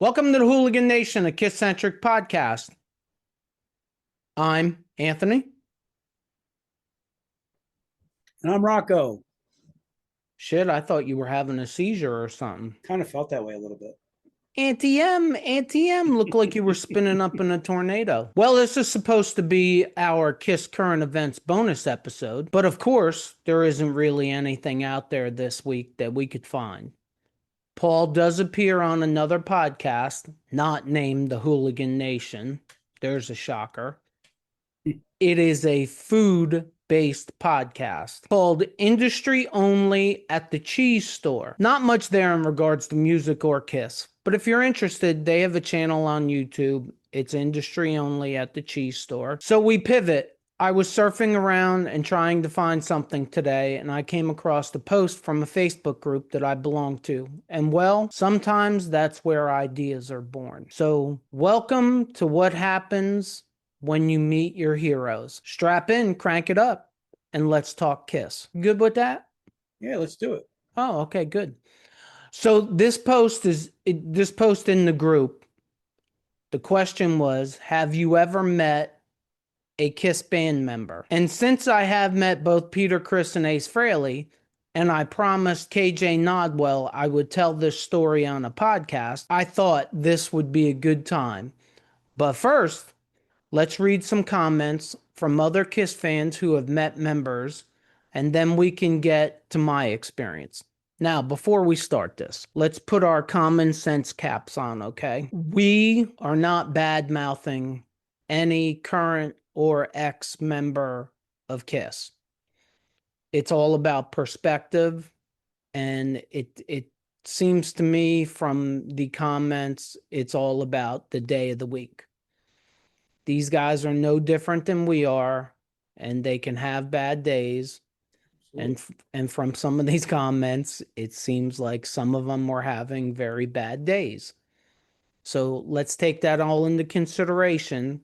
Welcome to the Hooligan Nation, a KISS-Centric podcast. I'm Anthony. And I'm Rocco. Shit, I thought you were having a seizure or something. Kind of felt that way a little bit. Auntie M, looked like you were spinning up in a tornado. Well, this is supposed to be our KISS current events bonus episode, but of course, there isn't really anything out there this week that we could find. Paul does appear on another podcast, not named the Hooligan Nation. There's a shocker. It is a food-based podcast called Industry Only at the Cheese Store. Not much there in regards to music or KISS, but if you're interested, they have a channel on YouTube. It's Industry Only at the Cheese Store. So we pivot. I was surfing around and trying to find something today, and I came across a post from a Facebook group that I belong to. And well, sometimes that's where ideas are born. So welcome to what happens when you meet your heroes. Strap in, crank it up, and let's talk KISS. Good with that? Yeah, let's do it. Oh, okay, good. So this post in the group, the question was, have you ever met a KISS band member? And since I have met both Peter Criss and Ace Frehley, and I promised KJ Nodwell I would tell this story on a podcast, I thought this would be a good time. But first, let's read some comments from other KISS fans who have met members, and then we can get to my experience. Now, before we start this, let's put our common sense caps on, okay? We are not bad-mouthing any current or ex-member of KISS. It's all about perspective, and it seems to me from the comments, it's all about the day of the week. These guys are no different than we are, and they can have bad days. And from some of these comments, it seems like some of them were having very bad days. So let's take that all into consideration.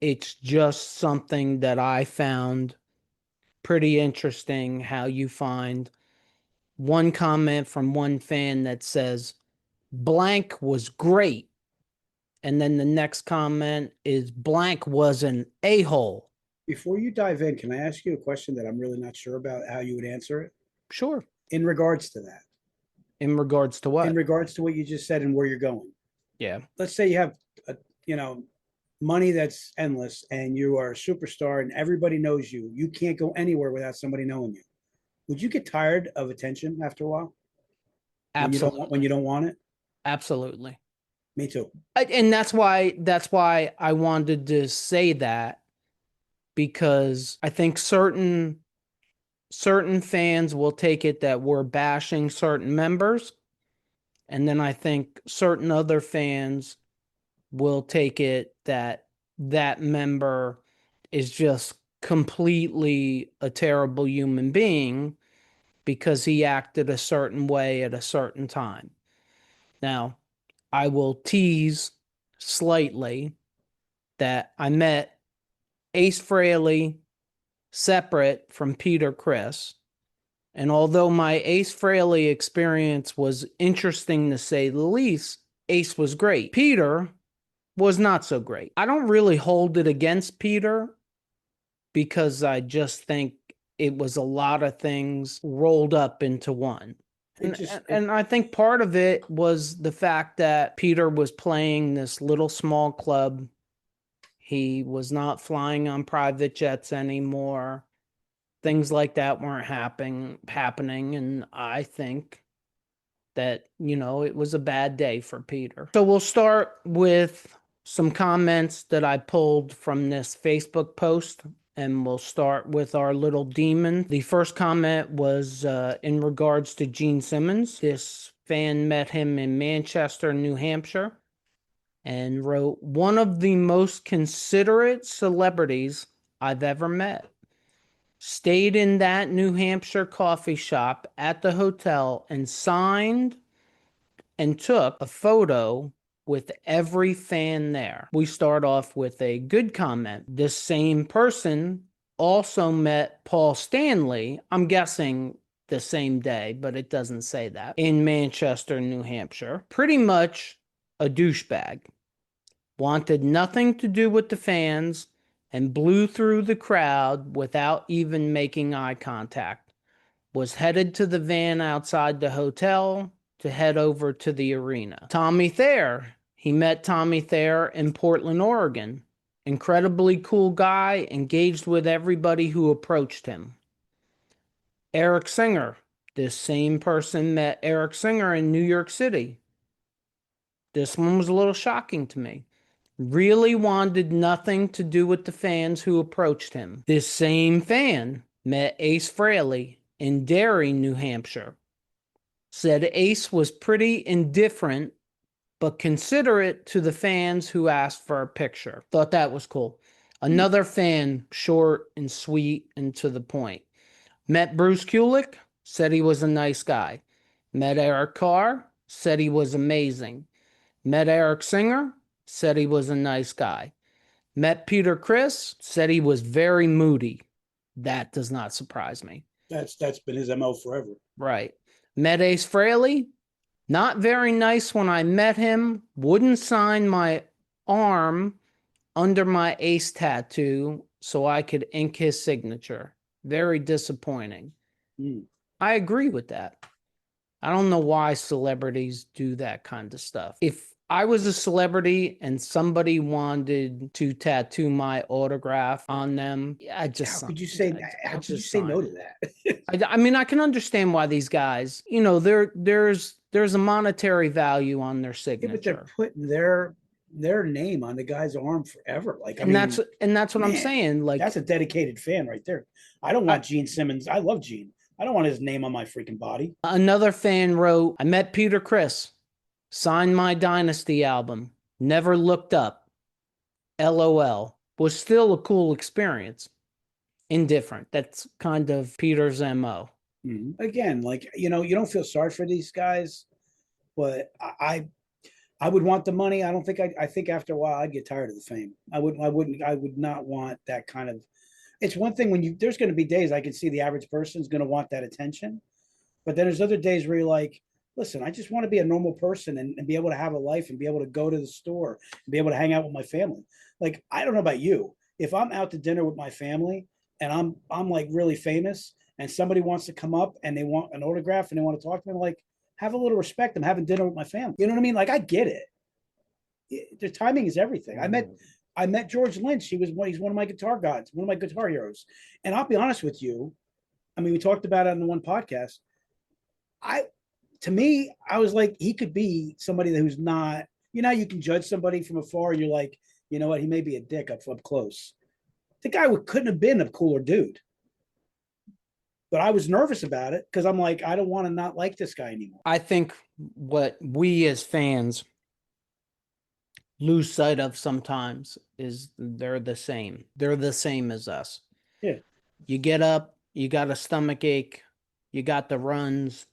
It's just something that I found pretty interesting, how you find one comment from one fan that says, blank was great. And then the next comment is blank was an a-hole. Before you dive in, can I ask you a question that I'm really not sure about how you would answer it? Sure. In regards to that. In regards to what? In regards to what you just said and where you're going. Yeah. Let's say you have, money that's endless and you are a superstar and everybody knows you. You can't go anywhere without somebody knowing you. Would you get tired of attention after a while? Absolutely. When you don't want it? Absolutely. Me too. And that's why I wanted to say that, because I think certain fans will take it that we're bashing certain members, and then I think certain other fans will take it that that member is just completely a terrible human being because he acted a certain way at a certain time. Now, I will tease slightly that I met Ace Frehley separate from Peter Criss. And although my Ace Frehley experience was interesting to say the least, Ace was great. Peter was not so great. I don't really hold it against Peter because I just think it was a lot of things rolled up into one. And I think part of it was the fact that Peter was playing this little small club. He was not flying on private jets anymore. Things like that weren't happening. And I think that, it was a bad day for Peter. So we'll start with some comments that I pulled from this Facebook post, and we'll start with our little demon. The first comment was in regards to Gene Simmons. This fan met him in Manchester, New Hampshire, and wrote, one of the most considerate celebrities I've ever met. Stayed in that New Hampshire coffee shop at the hotel and signed and took a photo with every fan there. We start off with a good comment. This same person also met Paul Stanley, I'm guessing the same day, but it doesn't say that, in Manchester, New Hampshire. Pretty much a douchebag, wanted nothing to do with the fans, and blew through the crowd without even making eye contact. Was headed to the van outside the hotel to head over to the arena. Tommy Thayer. He met Tommy Thayer in Portland, Oregon. Incredibly cool guy, engaged with everybody who approached him. Eric Singer. This same person met Eric Singer in New York City. This one was a little shocking to me. Really wanted nothing to do with the fans who approached him. This same fan met Ace Frehley in Derry, New Hampshire. Said Ace was pretty indifferent but considerate to the fans who asked for a picture. Thought that was cool. Another fan, short and sweet and to the point. Met Bruce Kulick, said he was a nice guy. Met Eric Carr, said he was amazing. Met Eric Singer, said he was a nice guy. Met Peter Criss, said he was very moody. That does not surprise me. That's been his MO forever. Right. Met Ace Frehley, not very nice when I met him. Wouldn't sign my arm under my Ace tattoo so I could ink his signature. Very disappointing. I agree with that. I don't know why celebrities do that kind of stuff. If I was a celebrity and somebody wanted to tattoo my autograph on them, I just how could you say no to that? I mean, I can understand why these guys, there's a monetary value on their signature. Yeah, but they're putting their name on the guy's arm forever. Like, that's what I'm saying. Like, that's a dedicated fan right there. I don't want Gene Simmons. I love Gene. I don't want his name on my freaking body. Another fan wrote, I met Peter Criss, signed my Dynasty album, never looked up. LOL. Was still a cool experience. Indifferent. That's kind of Peter's MO. Again, like, you don't feel sorry for these guys, but I would want the money. I think after a while I'd get tired of the fame. I would not want that kind of. It's one thing when there's going to be days I can see the average person is going to want that attention, but then there's other days where you're like, listen, I just want to be a normal person and be able to have a life and be able to go to the store and be able to hang out with my family. Like, I don't know about you. If I'm out to dinner with my family and I'm like really famous and somebody wants to come up and they want an autograph and they want to talk to me, I'm like, have a little respect. I'm having dinner with my family. You know what I mean? Like, I get it. The timing is everything. I met George Lynch. He's one of my guitar gods, one of my guitar heroes. And I'll be honest with you. I mean, we talked about it on the one podcast. To me, I was like, he could be somebody who's not, you can judge somebody from afar. You're like, you know what? He may be a dick up close. The guy couldn't have been a cooler dude. But I was nervous about it because I'm like, I don't want to not like this guy anymore. I think what we as fans lose sight of sometimes is they're the same. They're the same as us. Yeah. You get up, you got a stomach ache, you got the runs.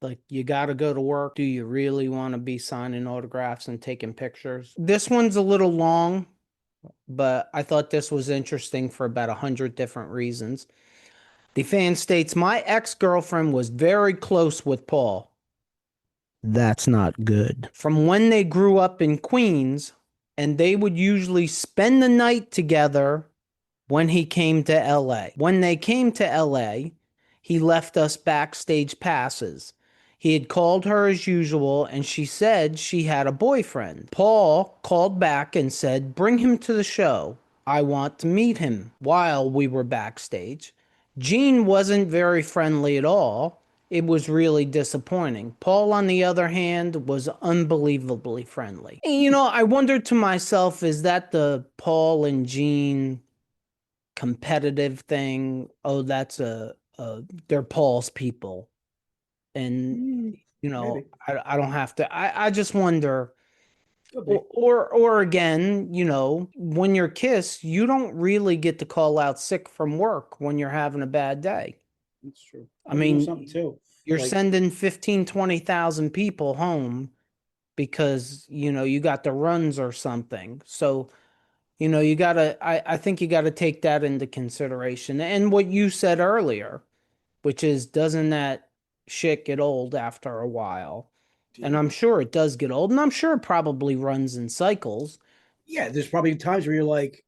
Like, you got to go to work. Do you really want to be signing autographs and taking pictures? This one's a little long, but I thought this was interesting for about 100 different reasons. The fan states, my ex-girlfriend was very close with Paul. That's not good. From when they grew up in Queens, and they would usually spend the night together when he came to LA. When they came to LA, he left us backstage passes. He had called her as usual, and she said she had a boyfriend. Paul called back and said, bring him to the show. I want to meet him. While we were backstage, Gene wasn't very friendly at all. It was really disappointing. Paul, on the other hand, was unbelievably friendly. And, I wondered to myself, is that the Paul and Gene competitive thing? Oh, that's they're Paul's people. And, I don't have to, I just wonder, or again, when you're KISS, you don't really get to call out sick from work when you're having a bad day. That's true. I mean, something too. You're sending 15, 20,000 people home because, you got the runs or something. So, you gotta, I think you gotta take that into consideration. And what you said earlier, which is, doesn't that shit get old after a while? And I'm sure it does get old, and I'm sure it probably runs in cycles. Yeah, there's probably times where you're like,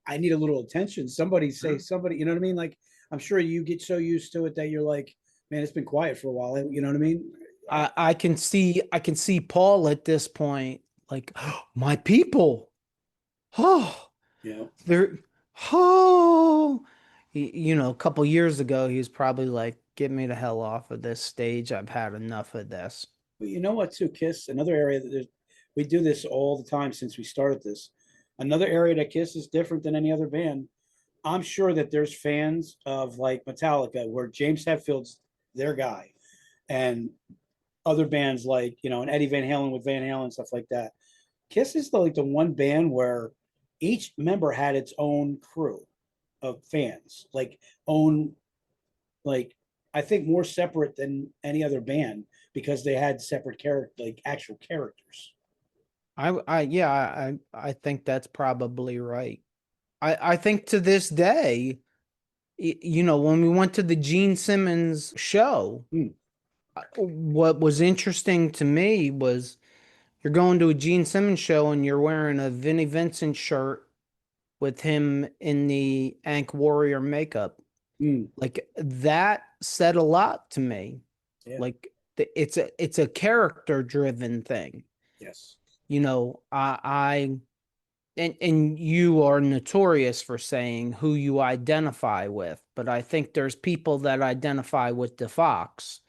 I need a little attention. Somebody say somebody, you know what I mean? Like, I'm sure you get so used to it that you're like, man, it's been quiet for a while. You know what I mean? I can see Paul at this point, like, my people. Oh, You know, they're oh, a couple years ago, he was probably like, "Get me the hell off of this stage. I've had enough of this." but you know what, too, Kiss, another area that we do this all the time since we started this. Another area that Kiss is different than any other band. I'm sure that there's fans of like Metallica where James Hetfield's their guy, and other bands like, and Eddie Van Halen with Van Halen, stuff like that. Kiss is like the one band where each member had its own crew of fans, like own, like, I think more separate than any other band because they had separate character, like actual characters. Yeah, I think that's probably right. I think to this day, when we went to the Gene Simmons show, Hmm. what was interesting to me was you're going to a Gene Simmons show and you're wearing a Vinnie Vincent shirt with him in the Ankh Warrior makeup. Hmm. Like that said a lot to me. Yeah. Like it's a character driven thing. Yes. I and you are notorious for saying who you identify with, but I think there's people that identify with the Fox.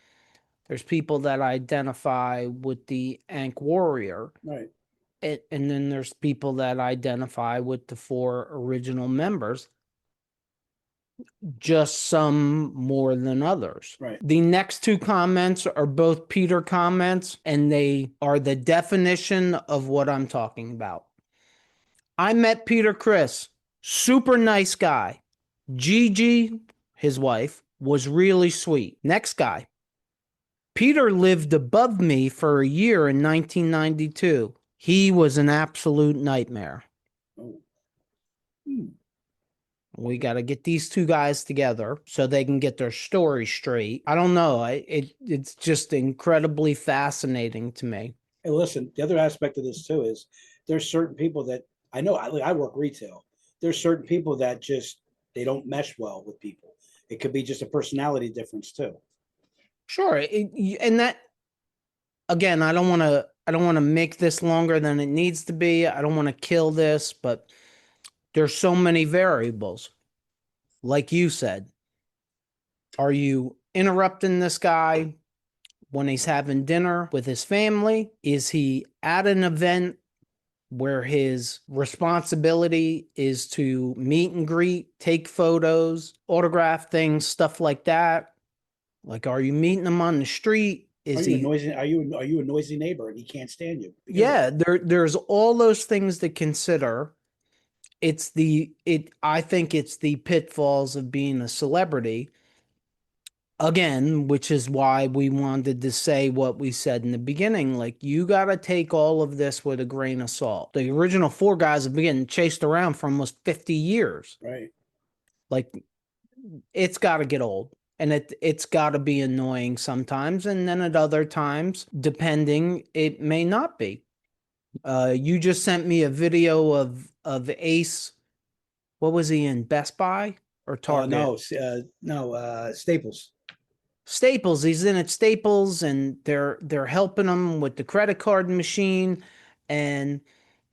There's people that identify with the Ankh Warrior. Right. And then there's people that identify with the four original members, just some more than others. Right. The next two comments are both Peter comments, and they are the definition of what I'm talking about. I met Peter Criss, super nice guy. Gigi, his wife, was really sweet. Next guy. Peter lived above me for a year in 1992. He was an absolute nightmare. Oh. Hmm. We got to get these two guys together so they can get their story straight. I don't know. It's just incredibly fascinating to me. Hey, listen, the other aspect of this too is there's certain people that I know. I work retail. There's certain people that just they don't mesh well with people. It could be just a personality difference too. Sure, and that again, I don't want to make this longer than it needs to be. I don't want to kill this, but there's so many variables. Like you said, are you interrupting this guy when he's having dinner with his family? Is he at an event where his responsibility is to meet and greet, take photos, autograph things, stuff like that? Like, are you meeting him on the street? Are Is you a he noisy? Are you a noisy neighbor and he can't stand you because of Yeah, it? there's all those things to consider. I think it's the pitfalls of being a celebrity. Again, which is why we wanted to say what we said in the beginning. Like, you got to take all of this with a grain of salt. The original four guys have been getting chased around for almost 50 years. Right. Like, it's got to get old. And it's got to be annoying sometimes. And then at other times, depending, it may not be. You just sent me a video of Ace. What was he in? Best Buy or Target? No, Staples. Staples. He's in at Staples, and they're helping him with the credit card machine, and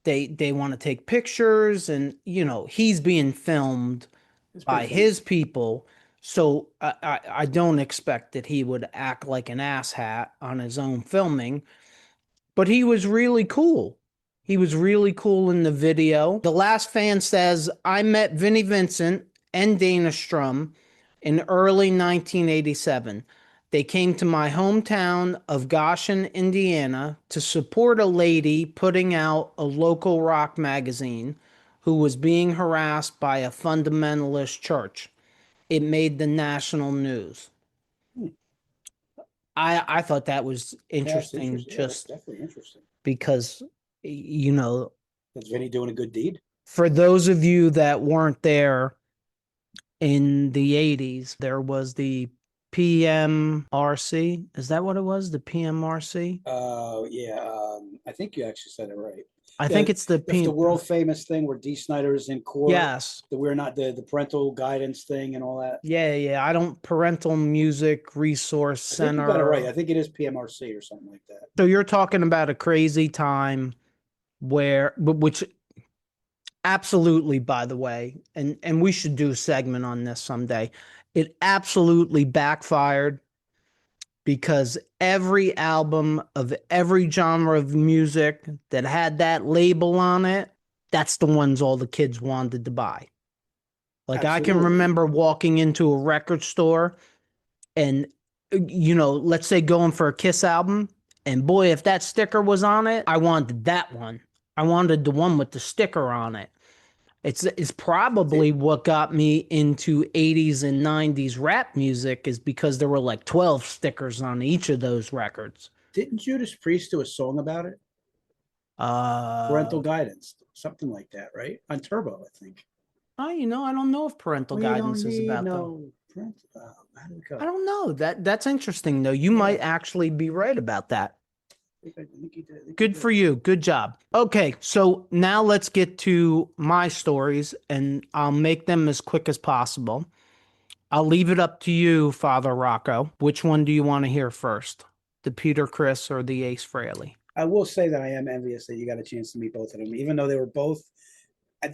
they want to take pictures, and he's being filmed It's pretty by funny. his people. So I don't expect that he would act like an asshat on his own filming, but he was really cool. He was really cool in the video. The last fan says, I met Vinnie Vincent and Dana Strum in early 1987. They came to my hometown of Goshen, Indiana, to support a lady putting out a local rock magazine who was being harassed by a fundamentalist church. It made the national news. Hmm. I thought that was Yeah, that's interesting interesting. Yeah, that's just definitely interesting. because, you know, Is Vinny doing a good deed? for those of you that weren't there in the 80s, there was the PMRC. Is that what it was? The PMRC? Yeah, I think you actually said it right. I think The it's the the P. world famous thing where D. Snyder is in court, Yes. the we're not the parental guidance thing and all that. Yeah, yeah. I don't parental music resource I think you got it right. center. I think it is PMRC or something like that. So you're talking about a crazy time where, which absolutely, by the way, and we should do a segment on this someday. It absolutely backfired because every album of every genre of music that had that label on it, that's the ones all the kids wanted to buy. Like I can Absolutely. remember walking into a record store and let's say going for a Kiss album, and boy, if that sticker was on it, I wanted that one. I wanted the one with the sticker on it. It's probably Did, what got me into 80s and 90s rap music is because there were like 12 stickers on each of those records. didn't Judas Priest do a song about it? Uh, Parental guidance, something like that, right? On Turbo, I think. I don't know if parental We don't guidance is need about the. no parental. How did it I go? don't know. That's interesting though. You Yeah, might actually be right about that. I think he did. I think he Good did. for you. Good job. Okay, so now let's get to my stories and I'll make them as quick as possible. I'll leave it up to you, Father Rocco. Which one do you want to hear first? The Peter Criss or the Ace Frehley? I will say that I am envious that you got a chance to meet both of them, even though they were both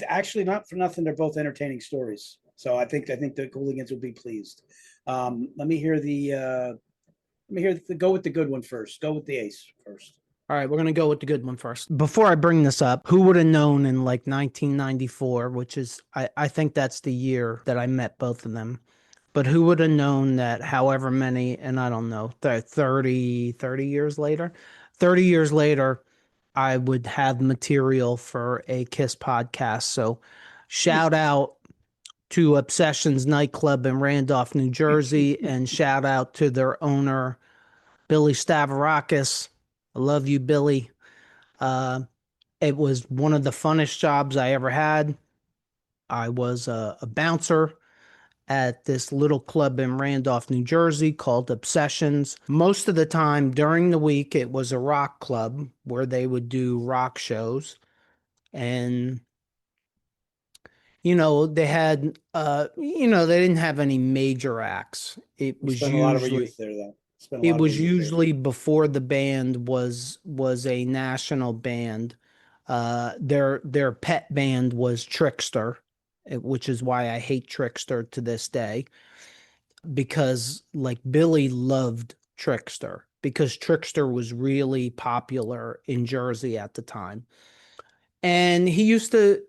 actually not for nothing. They're both entertaining stories. So I think the hooligans will be pleased. Let me hear go with the good one first. Go with the ace first. All right, we're going to go with the good one first. Before I bring this up, who would have known in like 1994, which is, I think that's the year that I met both of them. But who would have known that however many, and I don't know, 30 years later, 30 years later, I would have material for a KISS podcast. So shout out to Obsessions Nightclub in Randolph, New Jersey, and shout out to their owner, Billy Stavrakis. I love you, Billy. Uh, it was one of the funnest jobs I ever had. I was a bouncer at this little club in Randolph, New Jersey called Obsessions. Most of the time during the week, it was a rock club where they would do rock shows. And, they had, they didn't have any major acts. We spent a lot of our youth there, though. Spent a It lot of our was youth there. usually before the band was a national band. Their pet band was Trickster, which is why I hate Trickster to this day, because like Billy loved Trickster because Trickster was really popular in Jersey at the time. And he used to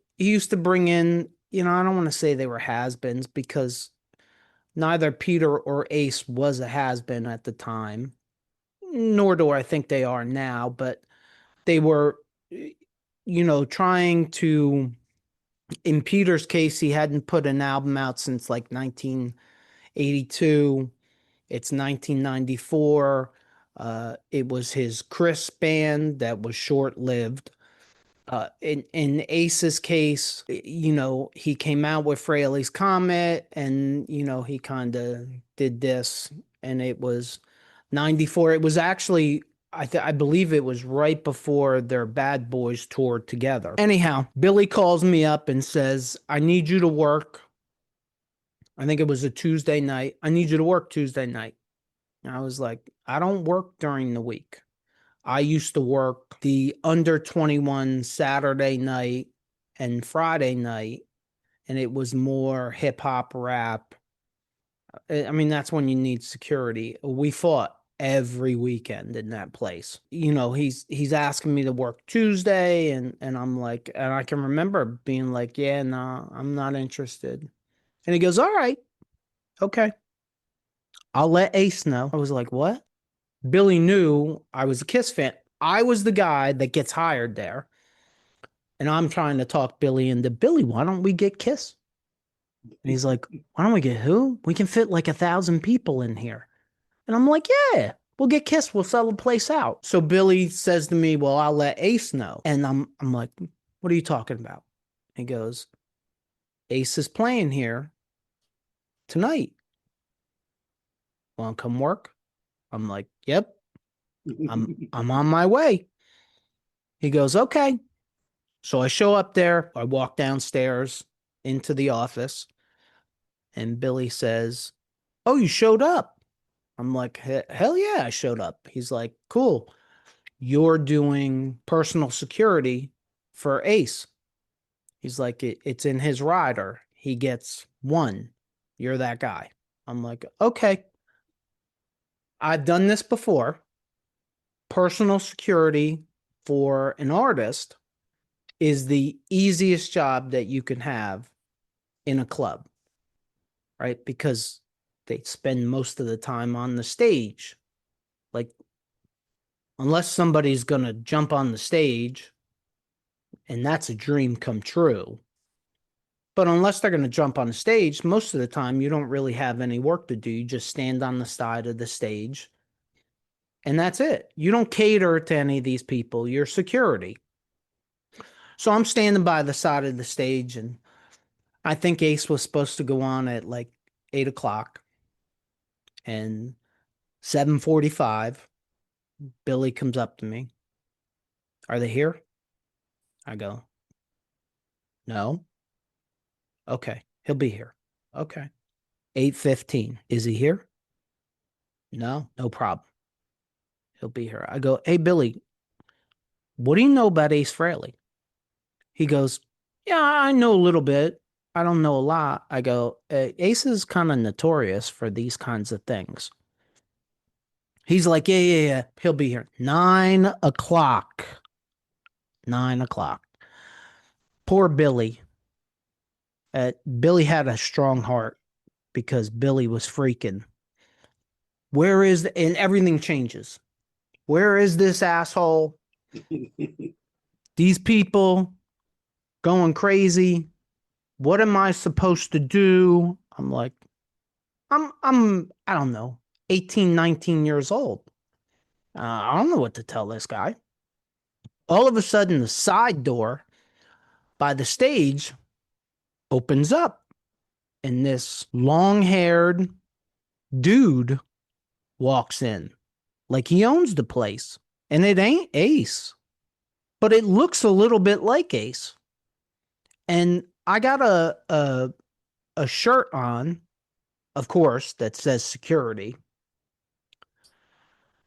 bring in, I don't want to say they were has-beens because neither Peter or Ace was a has-been at the time, nor do I think they are now, but they were, trying to, in Peter's case, he hadn't put an album out since like 1982. It's 1994. It was his Criss band that was short lived. In Ace's case, he came out with Fraley's Comet and, he kind of did this and it was 94. It was actually, I believe it was right before their Bad Boys toured together. Anyhow, Billy calls me up and says, I need you to work. I think it was a Tuesday night. I need you to work Tuesday night. And I was like, I don't work during the week. I used to work the under 21 Saturday night and Friday night, and it was more hip hop rap. I mean, that's when you need security. We fought every weekend in that place. He's asking me to work Tuesday, and I'm like, and I can remember being like, yeah, no, I'm not interested. And he goes, all right, okay, I'll let Ace know. I was like, what? Billy knew I was a Kiss fan. I was the guy that gets hired there. And I'm trying to talk Billy into Billy, why don't we get Kiss? And he's like, why don't we get who? We can fit like 1,000 people in here. And I'm like, yeah, we'll get Kiss. We'll sell the place out. So Billy says to me, well, I'll let Ace know. And I'm like, what are you talking about? He goes, Ace is playing here tonight. Want to come work? I'm like, yep, I'm on my way. He goes, okay. So I show up there. I walk downstairs into the office, and Billy says, oh, you showed up. I'm like, hell yeah, I showed up. He's like, cool. You're doing personal security for Ace. He's like, it's in his rider. He gets one. You're that guy. I'm like, okay. I've done this before. Personal security for an artist is the easiest job that you can have in a club, right? Because they spend most of the time on the stage. Like, unless somebody's going to jump on the stage, and that's a dream come true. But unless they're going to jump on the stage, most of the time you don't really have any work to do. You just stand on the side of the stage, and that's it. You don't cater to any of these people. You're security. So I'm standing by the side of the stage, and I think Ace was supposed to go on at like 8 o'clock, and 7:45, Billy comes up to me. Are they here? I go, no. Okay, he'll be here. Okay. 8:15. Is he here? No, no problem. He'll be here. I go, hey, Billy, what do you know about Ace Frehley? He goes, yeah, I know a little bit. I don't know a lot. I go, Ace is kind of notorious for these kinds of things. He's like, yeah. He'll be here. 9 o'clock. 9 o'clock. Poor Billy. Billy had a strong heart because Billy was freaking. And everything changes. Where is this asshole? These people going crazy. What am I supposed to do? I'm like, I don't know, 18, 19 years old. I don't know what to tell this guy. All of a sudden, the side door by the stage opens up, and this long haired dude walks in like he owns the place. And it ain't Ace, but it looks a little bit like Ace. And I got a shirt on, of course, that says security.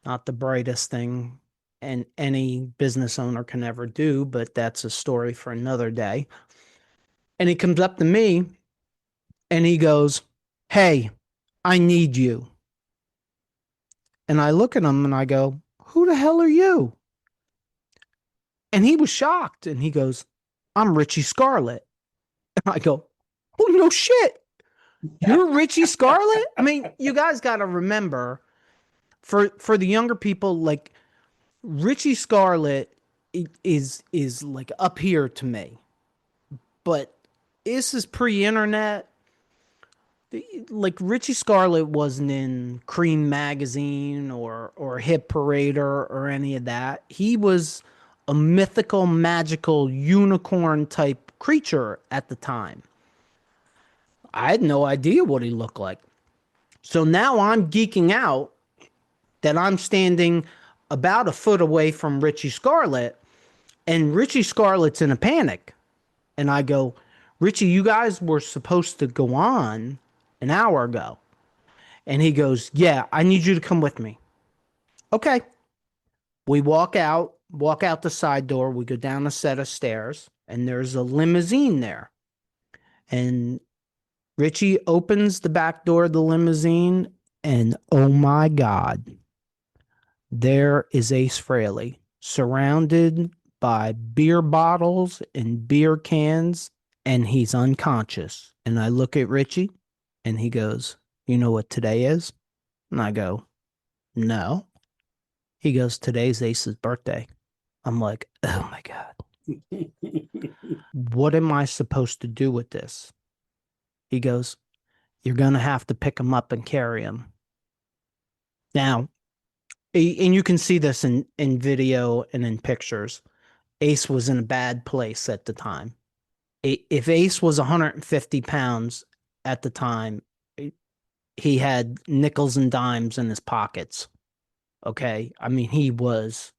Not the brightest thing and any business owner can ever do, but that's a story for another day. And he comes up to me and he goes, hey, I need you. And I look at him and I go, who the hell are you? And he was shocked and he goes, I'm Richie Scarlett. And I go, oh, no shit. You're Richie Scarlett? I mean, you guys got to remember, for the younger people, like Richie Scarlett is like up here to me. But this is pre-internet. Like Richie Scarlett wasn't in Cream magazine or Hit Parader or any of that. He was a mythical, magical unicorn type creature at the time. I had no idea what he looked like. So now I'm geeking out that I'm standing about a foot away from Richie Scarlett, and Richie Scarlett's in a panic. And I go, Richie, you guys were supposed to go on an hour ago. And he goes, yeah, I need you to come with me. Okay. We walk out the side door. We go down a set of stairs, and there's a limousine there. And Richie opens the back door of the limousine, and oh my God, there is Ace Frehley surrounded by beer bottles and beer cans, and he's unconscious. And I look at Richie, and he goes, you know what today is? And I go, no. He goes, today's Ace's birthday. I'm like, oh my God. What am I supposed to do with this? He goes, you're going to have to pick him up and carry him. Now, and you can see this in video and in pictures. Ace was in a bad place at the time. If Ace was 150 pounds at the time, he had nickels and dimes in his pockets. Okay. I mean, he was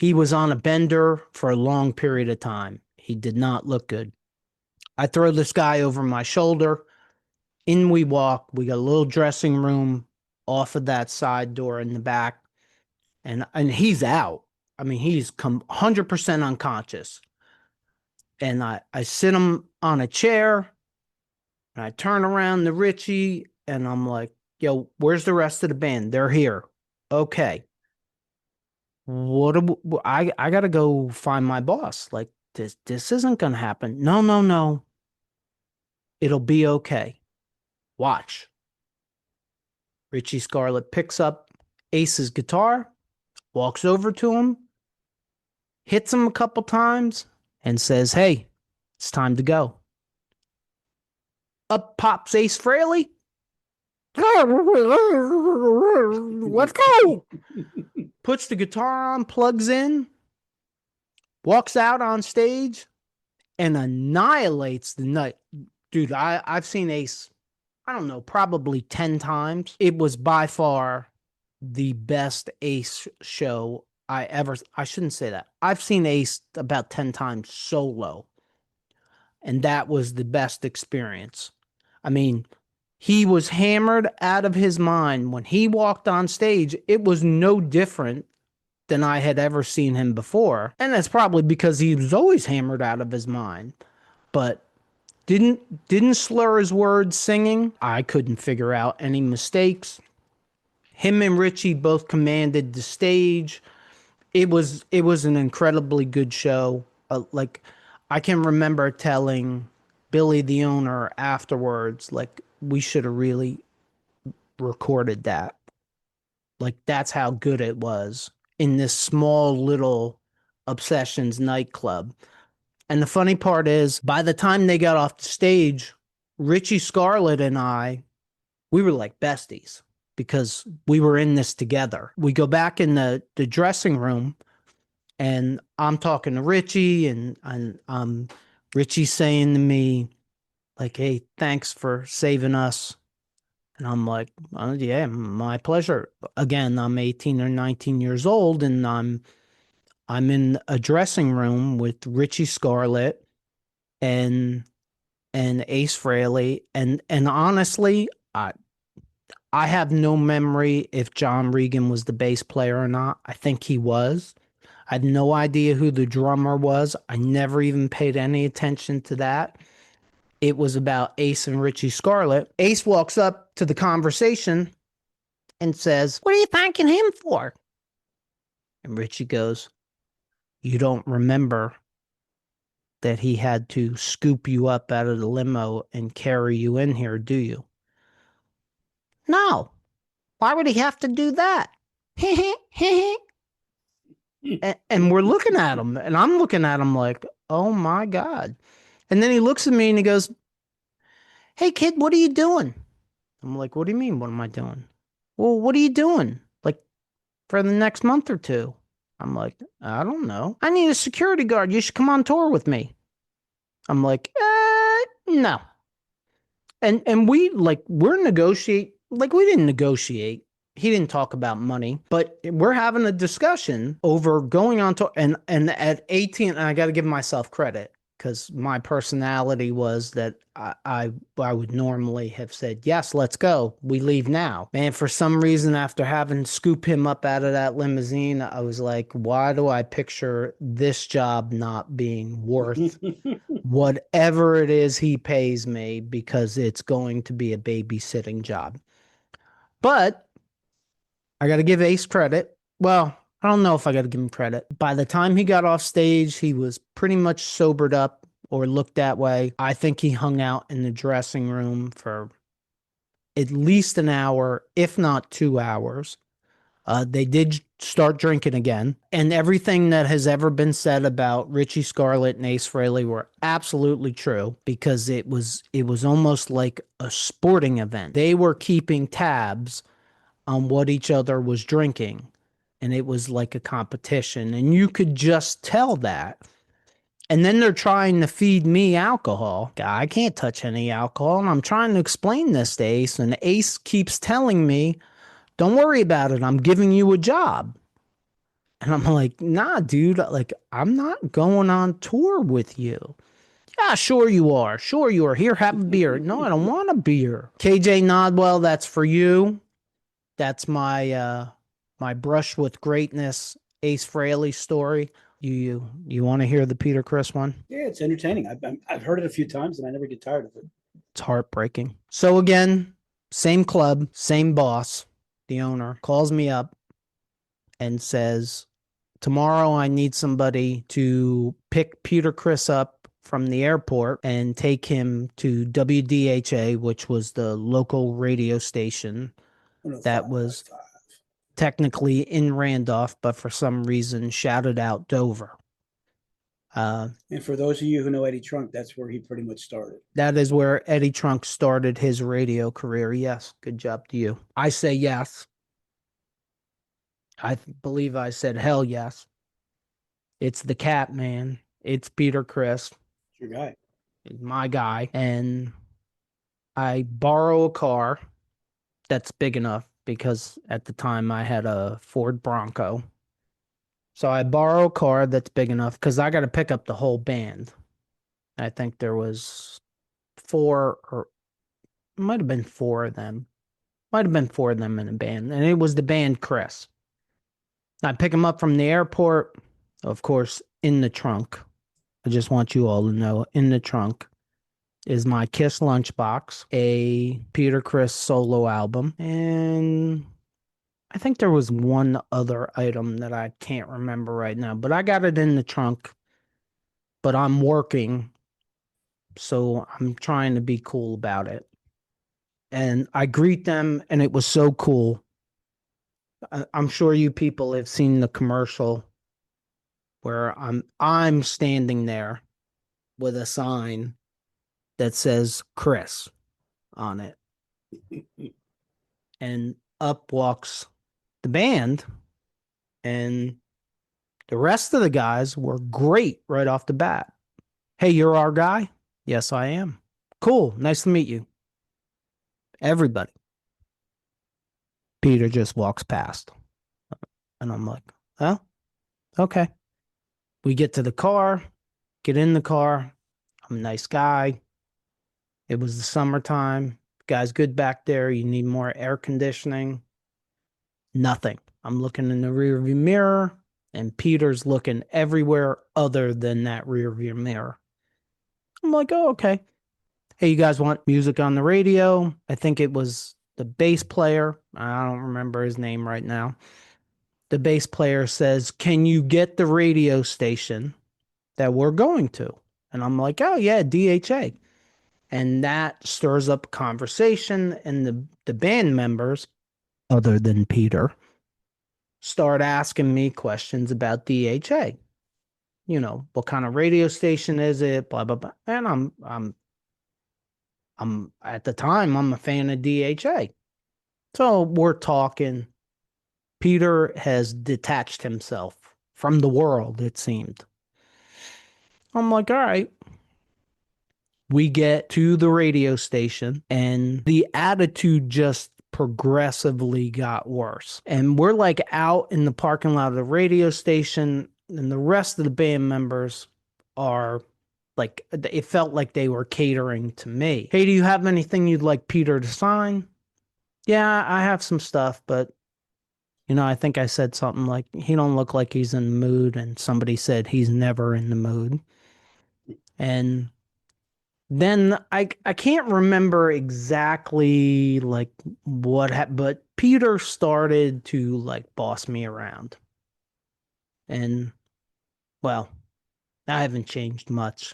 on a bender for a long period of time. He did not look good. I throw this guy over my shoulder. In we walk. We got a little dressing room off of that side door in the back. And he's out. I mean, he's 100% unconscious. And I sit him on a chair and I turn around to Richie and I'm like, yo, where's the rest of the band? They're here. Okay. I gotta go find my boss. Like this isn't gonna happen. No, no, no. It'll be okay. Watch. Richie Scarlett picks up Ace's guitar, walks over to him, hits him a couple times, and says, hey, it's time to go. Up pops Ace Frehley. Let's go. Puts the guitar on, plugs in, walks out on stage, and annihilates the night. Dude, I've seen Ace, I don't know, probably 10 times. It was by far the best Ace show I shouldn't say that. I've seen Ace about 10 times solo, and that was the best experience. I mean, he was hammered out of his mind. When he walked on stage, it was no different than I had ever seen him before. And that's probably because he was always hammered out of his mind. But didn't slur his words singing. I couldn't figure out any mistakes. Him and Richie both commanded the stage. It was an incredibly good show. Like I can remember telling Billy the owner afterwards, like we should have really recorded that. Like that's how good it was in this small little Obsessions nightclub. And the funny part is, by the time they got off the stage, Richie Scarlett and we were like besties because we were in this together. We go back in the dressing room and I'm talking to Richie and Richie saying to me, like, hey, thanks for saving us. And I'm like, oh, yeah, my pleasure. Again, I'm 18 or 19 years old and I'm in a dressing room with Richie Scarlett and Ace Frehley and honestly, I have no memory if John Regan was the bass player or not. I think he was. I had no idea who the drummer was. I never even paid any attention to that. It was about Ace and Richie Scarlett. Ace walks up to the conversation and says, what are you thanking him for? And Richie goes, you don't remember that he had to scoop you up out of the limo and carry you in here, do you? No. Why would he have to do that? and we're looking at him, and I'm looking at him like, oh my God. And then he looks at me and he goes, hey, kid, what are you doing? I'm like, what do you mean? What am I doing? Well, what are you doing? Like for the next month or two? I'm like, I don't know. I need a security guard. You should come on tour with me. I'm like, no. And we're negotiate. Like we didn't negotiate. He didn't talk about money, but we're having a discussion over going on tour. And at 18, and I got to give myself credit because my personality was that I would normally have said, yes, let's go. We leave now. Man, for some reason, after having scoop him up out of that limousine, I was like, why do I picture this job not being worth whatever it is he pays me because it's going to be a babysitting job? But I got to give Ace credit. Well, I don't know if I got to give him credit. By the time he got off stage, he was pretty much sobered up or looked that way. I think he hung out in the dressing room for at least an hour, if not 2 hours. They did start drinking again. And everything that has ever been said about Richie Scarlett and Ace Frehley were absolutely true because it was almost like a sporting event. They were keeping tabs on what each other was drinking. And it was like a competition. And you could just tell that. And then they're trying to feed me alcohol. I can't touch any alcohol. And I'm trying to explain this to Ace, and Ace keeps telling me, don't worry about it. I'm giving you a job. And I'm like, nah, dude, like, I'm not going on tour with you. Yeah, sure you are. Sure you are. Here, have a beer. No, I don't want a beer. KJ Nodwell, that's for you. That's my brush with greatness Ace Frehley story. You want to hear the Peter Criss one? Yeah, it's entertaining. I've heard it a few times and I never get tired of it. It's heartbreaking. So again, same club, same boss. The owner calls me up and says, tomorrow I need somebody to pick Peter Criss up from the airport and take him to WDHA, which was the local radio station that was 105.5. technically in Randolph, but for some reason shouted out Dover. And for those of you who know Eddie Trunk, that's where he pretty much started. That is where Eddie Trunk started his radio career. Yes, good job to you. I say yes. I believe I said hell yes. It's the cat man. It's Peter Criss. It's your guy. It's my guy. And I borrow a car that's big enough because at the time I had a Ford Bronco. So I borrow a car that's big enough because I got to pick up the whole band. I think there was four, or might have been four of them. Might have been four of them in a band. And it was the band Criss. I pick them up from the airport, of course, in the trunk. I just want you all to know, in the trunk is my KISS lunchbox, a Peter Criss solo album, and I think there was one other item that I can't remember right now, but I got it in the trunk, but I'm working, so I'm trying to be cool about it. And I greet them, and it was so cool. I'm sure you people have seen the commercial where I'm standing there with a sign that says Criss on it. And up walks the band, and the rest of the guys were great right off the bat. Hey, you're our guy? Yes, I am. Cool. Nice to meet you. Everybody. Peter just walks past. And I'm like, oh, okay. We get to the car, get in the car. I'm a nice guy. It was the summertime. Guy's good back there. You need more air conditioning. Nothing. I'm looking in the rearview mirror, and Peter's looking everywhere other than that rearview mirror. I'm like, oh, okay. Hey, you guys want music on the radio? I think it was the bass player. I don't remember his name right now. The bass player says, can you get the radio station that we're going to? And I'm like, oh, yeah, DHA. And that stirs up a conversation, and the band members, other than Peter, start asking me questions about DHA. You know, what kind of radio station is it? Blah blah blah. And I'm at the time I'm a fan of DHA. So we're talking. Peter has detached himself from the world, it seemed. I'm like, all right. We get to the radio station, and the attitude just progressively got worse. And we're like out in the parking lot of the radio station, and the rest of the band members are like, it felt like they were catering to me. Hey, do you have anything you'd like Peter to sign? Yeah, I have some stuff, but I think I said something like, he don't look like he's in the mood, and somebody said he's never in the mood. And then I can't remember exactly like what happened, but Peter started to like boss me around. And well, I haven't changed much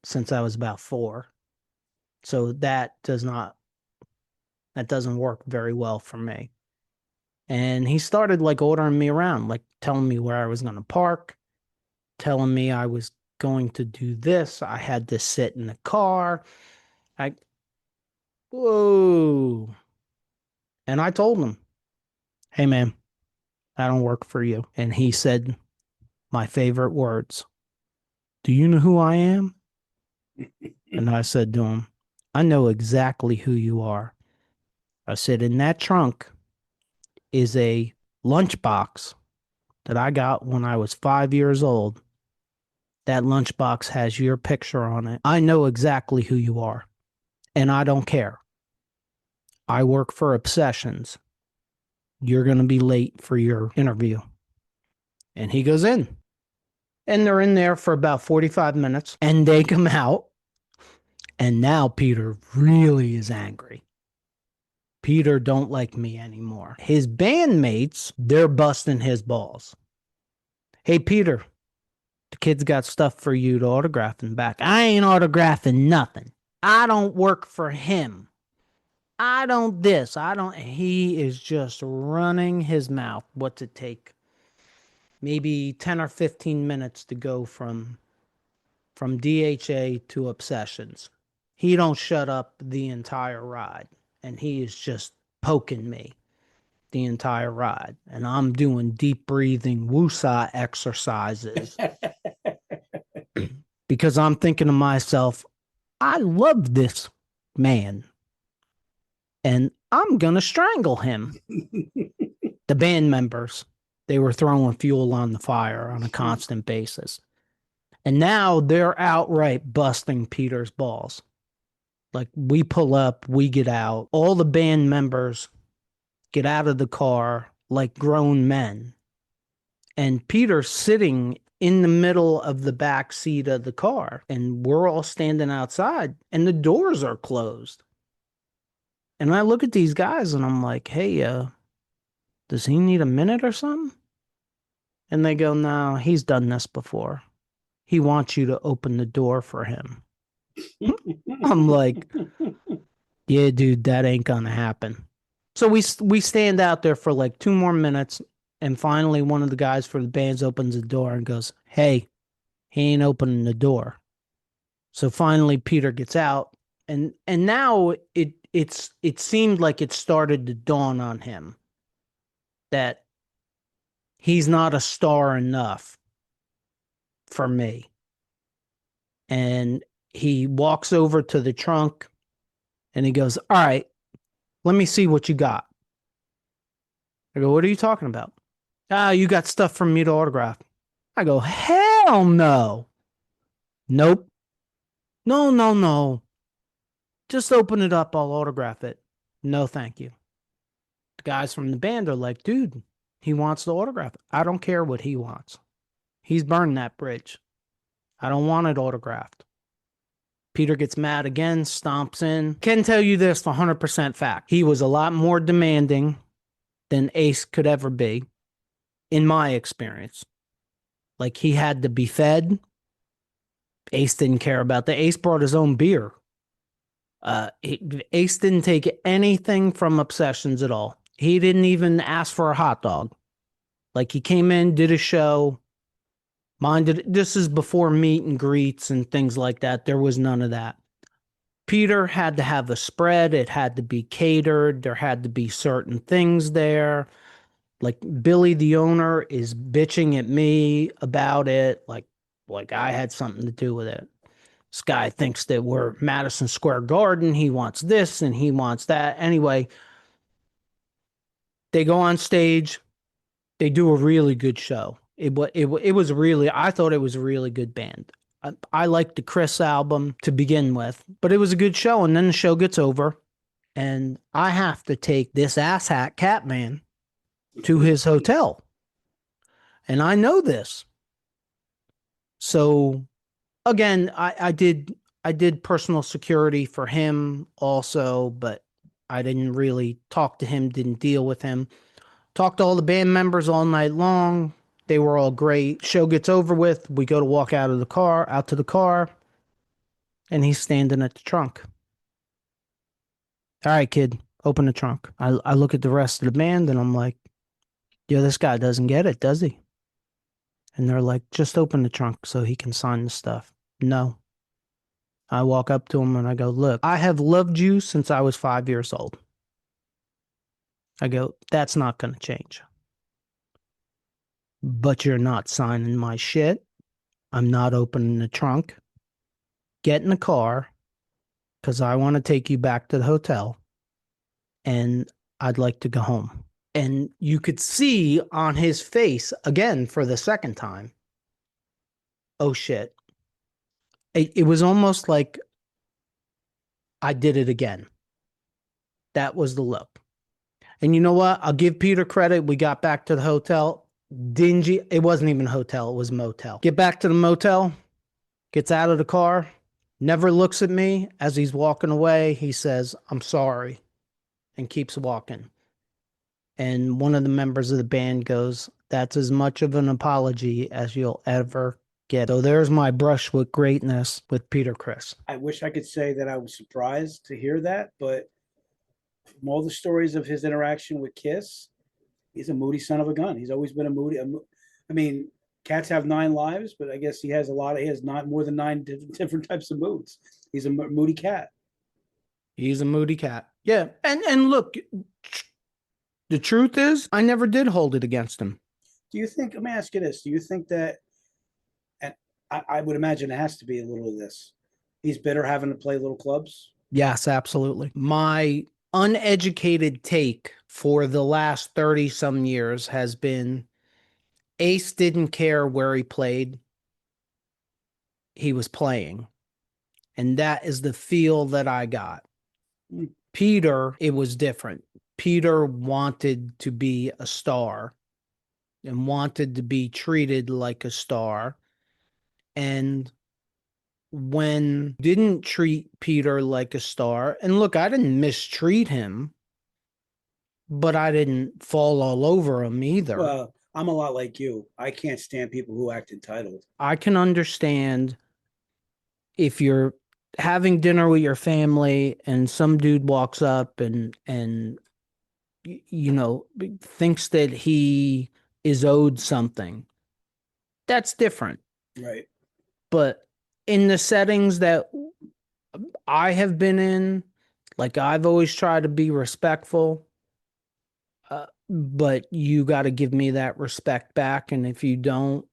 since I was about 4. So that doesn't work very well for me. And he started like ordering me around, like telling me where I was going to park, telling me I was going to do this. I had to sit in the car. Whoa. And I told him, hey, man, I don't work for you. And he said my favorite words, do you know who I am? And I said to him, I know exactly who you are. I said, in that trunk is a lunchbox that I got when I was 5 years old. That lunchbox has your picture on it. I know exactly who you are, and I don't care. I work for Obsessions. You're going to be late for your interview. And he goes in. And they're in there for about 45 minutes, and they come out. And now Peter really is angry. Peter don't like me anymore. His bandmates, they're busting his balls. Hey, Peter, the kid's got stuff for you to autograph in back. I ain't autographing nothing. I don't work for him. I don't this. I don't. He is just running his mouth. What's it take? Maybe 10 or 15 minutes to go from DHA to Obsessions. He don't shut up the entire ride. And he is just poking me the entire ride. And I'm doing deep breathing woosah exercises because I'm thinking to myself, I love this man and I'm going to strangle him. The band members, they were throwing fuel on the fire on a constant basis. And now they're outright busting Peter's balls. Like, we pull up, we get out. All the band members get out of the car like grown men. And Peter's sitting in the middle of the back seat of the car. And we're all standing outside and the doors are closed. And I look at these guys and I'm like, hey, does he need a minute or something? And they go, no, he's done this before. He wants you to open the door for him. I'm like, yeah, dude, that ain't gonna happen. So we stand out there for like 2 more minutes, and finally one of the guys for the bands opens the door and goes, hey, he ain't opening the door. So finally Peter gets out, and now it seemed like it started to dawn on him that he's not a star enough for me. And he walks over to the trunk and he goes, all right, let me see what you got. I go, what are you talking about? You got stuff from me to autograph. I go, hell no. Nope. No. Just open it up. I'll autograph it. No, thank you. The guys from the band are like, dude, he wants to autograph it. I don't care what he wants. He's burned that bridge. I don't want it autographed. Peter gets mad again, stomps in. Can tell you this for 100% fact. He was a lot more demanding than Ace could ever be, in my experience. Like, he had to be fed. Ace didn't care about that. Ace brought his own beer. Ace didn't take anything from Obsessions at all. He didn't even ask for a hot dog. Like, he came in, did a show, minded. This is before meet and greets and things like that. There was none of that. Peter had to have a spread. It had to be catered. There had to be certain things there. Like, Billy, the owner, is bitching at me about it. Like I had something to do with it. This guy thinks that we're Madison Square Garden. He wants this and he wants that. Anyway, they go on stage. They do a really good show. It was really, I thought it was a really good band. I liked the Criss album to begin with, but it was a good show. And then the show gets over and I have to take this asshat Catman to his hotel. And I know this. So again, I did personal security for him also, but I didn't really talk to him, didn't deal with him. Talked to all the band members all night long. They were all great. Show gets over with. We go to walk out to the car, and he's standing at the trunk. All right, kid, open the trunk. I look at the rest of the band and I'm like, yo, this guy doesn't get it, does he? And they're like, just open the trunk so he can sign the stuff. No. I walk up to him and I go, look, I have loved you since I was 5 years old. I go, that's not going to change. But you're not signing my shit. I'm not opening the trunk. Get in the car because I want to take you back to the hotel and I'd like to go home. And you could see on his face, again, for the second time, oh shit. It was almost like I did it again. That was the look. And you know what? I'll give Peter credit. We got back to the hotel. Dingy. It wasn't even a hotel. It was a motel. Get back to the motel. Gets out of the car. Never looks at me. As he's walking away, he says, "I'm sorry," and keeps walking. And one of the members of the band goes, "That's as much of an apology as you'll ever get." So there's my brush with greatness with Peter Criss. I wish I could say that I was surprised to hear that, but from all the stories of his interaction with Kiss, he's a moody son of a gun. He's always been I mean, cats have 9 lives, but I guess he has he has not more than 9 different types of moods. He's a moody cat. He's a moody cat. Yeah. And look, the truth is, I never did hold it against him. Do you think, let me ask you this, do you think that, and I would imagine it has to be a little of this, he's bitter having to play little clubs? Yes, absolutely. My uneducated take for the last 30 some years has been Ace didn't care where he played. He was playing. And that is the feel that I got. Peter, it was different. Peter wanted to be a star and wanted to be treated like a star. And when didn't treat Peter like a star, and look, I didn't mistreat him, but I didn't fall all over him either. Well, I'm a lot like you. I can't stand people who act entitled. I can understand if you're having dinner with your family and some dude walks up and you know thinks that he is owed something. That's different. Right. But in the settings that I have been in, like I've always tried to be respectful, but you got to give me that respect back. And if you don't,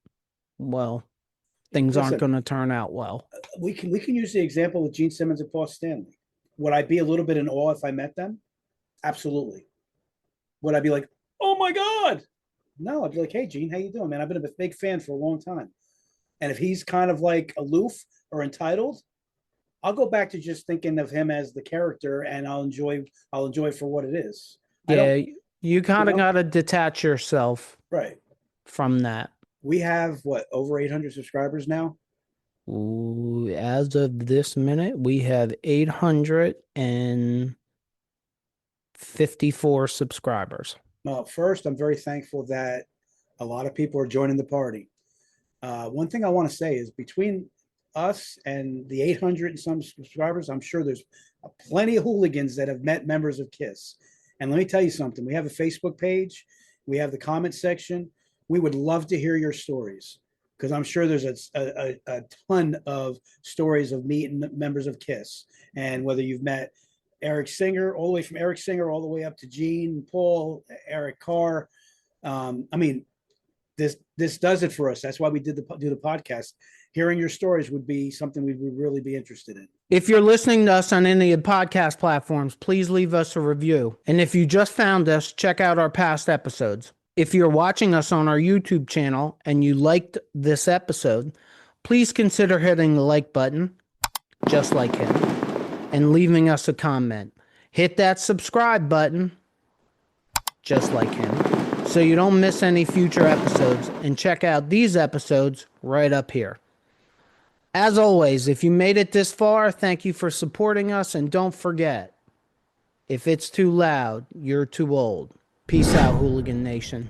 well, things aren't going to turn out well. We can use the example of Gene Simmons and Paul Stanley. Would I be a little bit in awe if I met them? Absolutely. Would I be like, oh my God? No, I'd be like, hey, Gene, how you doing, man? I've been a big fan for a long time. And if he's kind of like aloof or entitled, I'll go back to just thinking of him as the character, and I'll enjoy for what it is. Yeah, you kind of got to detach yourself right from that. We have what, over 800 subscribers now? Ooh, as of this minute, we have 854 subscribers. Well, first, I'm very thankful that a lot of people are joining the party. One thing I want to say is between us and the 800 and some subscribers, I'm sure there's plenty of hooligans that have met members of KISS. And let me tell you something. We have a Facebook page. We have the comment section. We would love to hear your stories because I'm sure there's a ton of stories of meeting members of KISS. And whether you've met Eric Singer, all the way from Eric Singer all the way up to Gene, Paul, Eric Carr. I mean, this does it for us. That's why we do the podcast. Hearing your stories would be something we would really be interested in. If you're listening to us on any of the podcast platforms, please leave us a review. And if you just found us, check out our past episodes. If you're watching us on our YouTube channel and you liked this episode, please consider hitting the like button, just like him, and leaving us a comment. Hit that subscribe button, just like him, so you don't miss any future episodes, and check out these episodes right up here. As always, if you made it this far, thank you for supporting us, and don't forget, if it's too loud, you're too old. Peace out, Hooligan Nation.